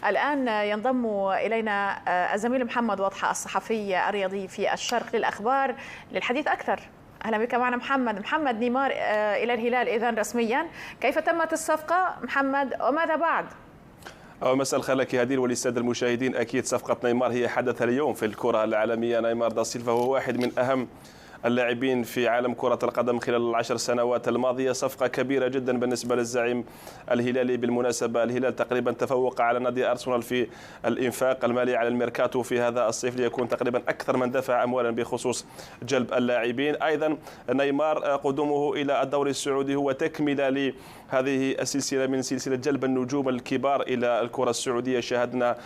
الآن ينضم إلينا الزميل محمد وضحى الصحفي الرياضي في الشرق للأخبار للحديث أكثر. أهلا بك معنا محمد. نيمار إلى الهلال إذن رسميا، كيف تمت الصفقة محمد وماذا بعد؟ مساء الخير لك هدير وللسادة المشاهدين. أكيد صفقة نيمار هي حدث اليوم في الكرة العالمية. نيمار دا سيلفا هو واحد من أهم اللاعبين في عالم كرة القدم خلال العشر سنوات الماضية. صفقة كبيرة جدا بالنسبة للزعيم الهلالي. بالمناسبة الهلال تقريبا تفوق على نادي أرسنال في الإنفاق المالي على الميركاتو في هذا الصيف، ليكون تقريبا أكثر من دفع أموالا بخصوص جلب اللاعبين. أيضا نيمار قدومه إلى الدوري السعودي هو تكملة لهذه السلسلة من سلسلة جلب النجوم الكبار إلى الكرة السعودية. شاهدنا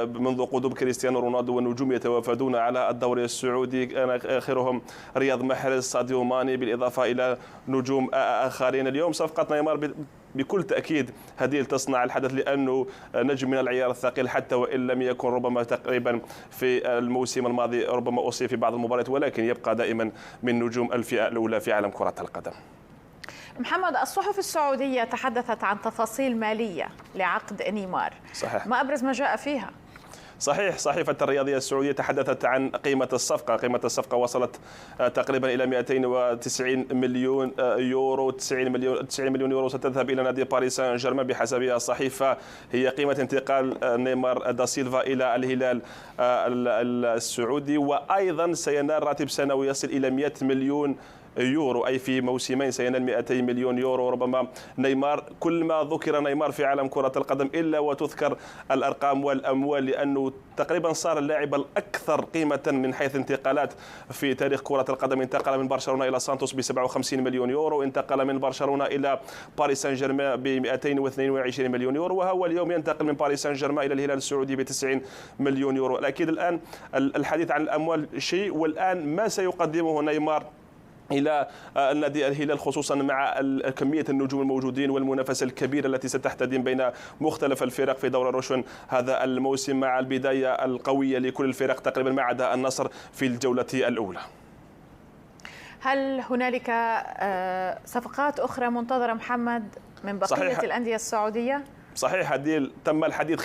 منذ قدوم كريستيانو رونالدو والنجوم يتوافدون على الدوري السعودي، كان آخرهم رياض محرز، ساديو ماني، بالإضافة إلى نجوم آخرين. اليوم صفقة نيمار بكل تأكيد هذه تصنع الحدث، لأنه نجم من العيار الثقيل، حتى وإن لم يكن ربما تقريبا في الموسم الماضي ربما أصيب في بعض المباريات، ولكن يبقى دائما من نجوم الفئة الأولى في عالم كرة القدم. محمد، الصحف السعودية تحدثت عن تفاصيل مالية لعقد نيمار. صحيح. ما أبرز ما جاء فيها؟ صحيح، صحيفة الرياضية السعودية تحدثت عن قيمة الصفقة. قيمة الصفقة وصلت تقريبا إلى 290 مليون يورو. 90 مليون يورو ستذهب إلى نادي باريس سان جيرمان بحسب الصحيفة. هي قيمة انتقال نيمار دا سيلفا إلى الهلال السعودي، وأيضا سينال راتب سنوي يصل إلى 100 مليون يورو، أي في موسمين سينال 200 مليون يورو. ربما نيمار، كل ما ذكر نيمار في عالم كرة القدم إلا وتذكر الأرقام والأموال، لأنه تقريبا صار اللاعب الأكثر قيمة من حيث انتقالات في تاريخ كرة القدم. انتقل من برشلونة إلى سانتوس ب 57 مليون يورو، انتقل من برشلونة إلى باريس سان جيرمان ب 222 مليون يورو، وهو اليوم ينتقل من باريس سان جيرمان إلى الهلال السعودي ب 90 مليون يورو. أكيد الآن الحديث عن الأموال شيء، والآن ما سيقدمه نيمار إلى النادي الهلال، خصوصا مع كمية النجوم الموجودين والمنافسة الكبيرة التي ستحتدم بين مختلف الفرق في دوري الروشن هذا الموسم، مع البداية القوية لكل الفرق تقريبا ما عدا النصر في الجولة الأولى. هل هنالك صفقات أخرى منتظرة محمد من بقية الأندية السعودية؟ صحيح هديل، تم الحديث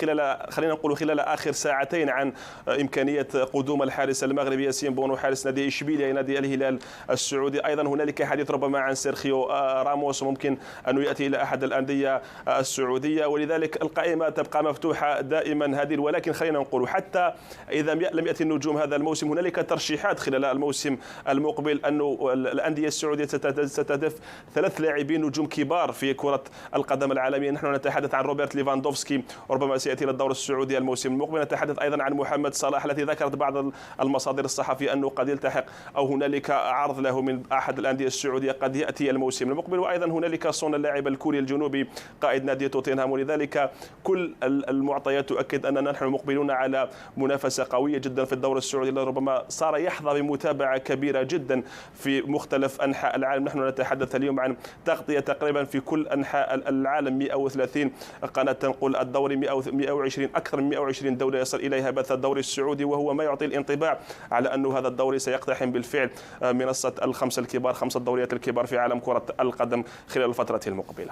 خلينا نقول خلال آخر ساعتين عن إمكانية قدوم الحارس المغربي ياسين بونو حارس نادي إشبيلية نادي الهلال السعودي. أيضا هنالك حديث ربما عن سيرخيو راموس، ممكن أن يأتي إلى أحد الأندية السعودية، ولذلك القائمة تبقى مفتوحة دائما هديل. ولكن خلينا نقول حتى إذا لم يأتي النجوم هذا الموسم، هنالك ترشيحات خلال الموسم المقبل أنه الأندية السعودية ستهدف 3 لاعبين نجوم كبار في كرة القدم العالمية. نحن نتحدث عن روبرت ليفاندوفسكي، ربما سيأتي إلى الدور السعودي الموسم المقبل. نتحدث أيضا عن محمد صلاح الذي ذكرت بعض المصادر الصحفية أنه قد يلتحق أو هنالك عرض له من أحد الأندية السعودية قد يأتي الموسم المقبل. وأيضا هنالك سون اللاعب الكوري الجنوبي قائد نادي توتنهام. ولذلك كل المعطيات تؤكد أننا نحن مقبلون على منافسة قوية جدا في الدور السعودي، الذي ربما صار يحظى بمتابعة كبيرة جدا في مختلف أنحاء العالم. نحن نتحدث اليوم عن تغطية تقريبا في كل أنحاء العالم، 130 قناة تنقل الدوري، 120 أكثر من 120 دولة يصل إليها بث الدوري السعودي، وهو ما يعطي الانطباع على أنه هذا الدوري سيقتحم بالفعل منصة الخمسة الكبار، 5 دوريات الكبار في عالم كرة القدم خلال الفترة المقبلة.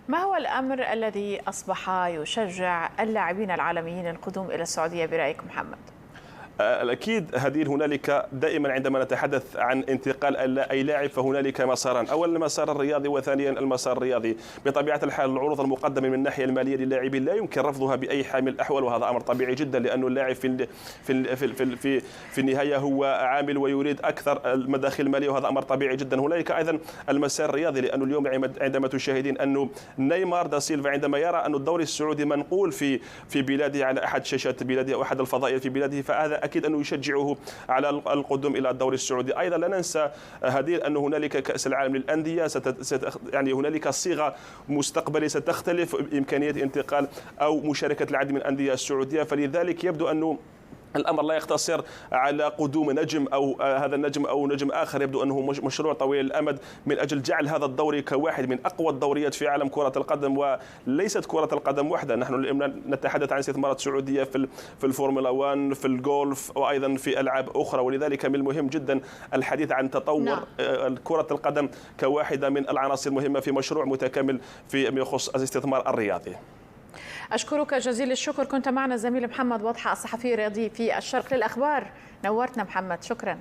ما هو الأمر الذي أصبح يشجع اللاعبين العالميين القدوم إلى السعودية برأيك محمد؟ الأكيد هدير، هنالك دائما عندما نتحدث عن انتقال أي لاعب فهنالك مساران، أولا المسار الرياضي وثانيا المسار الرياضي. بطبيعة الحال العروض المقدمة من الناحية المالية للاعبين لا يمكن رفضها بأي حال من الأحوال، وهذا أمر طبيعي جدا، لأن اللاعب في النهاية هو عامل ويريد أكثر المداخل المالية، وهذا أمر طبيعي جدا. هنالك أيضا المسار الرياضي، لأنه اليوم عندما تشاهدين أنه نيمار دا سيلفا عندما يرى أن الدوري السعودي منقول في بلاده على أحد شاشات بلاده أو أحد الفضائيات في بلاده، فهذا أكيد أنه يشجعه على القدوم إلى الدوري السعودي. أيضا لا ننسى هدير أن هنالك كأس العالم للأندية، يعني هنالك صيغة مستقبلية ستختلف إمكانية انتقال أو مشاركة العديد من الأندية السعودية، فلذلك يبدو أنه الأمر لا يقتصر على قدوم نجم أو هذا النجم أو نجم آخر. يبدو أنه مشروع طويل الأمد من أجل جعل هذا الدوري كواحد من أقوى الدوريات في عالم كرة القدم، وليست كرة القدم وحدها. نحن نتحدث عن استثمارات سعودية في الفورمولا 1، في الجولف، وأيضا في ألعاب أخرى. ولذلك من المهم جدا الحديث عن تطور كرة القدم كواحدة من العناصر المهمة في مشروع متكامل فيما يخص الاستثمار الرياضي. أشكرك جزيل الشكر، كنت معنا الزميل محمد وضحى الصحفي الرياضي في الشرق للأخبار. نورتنا محمد، شكرا.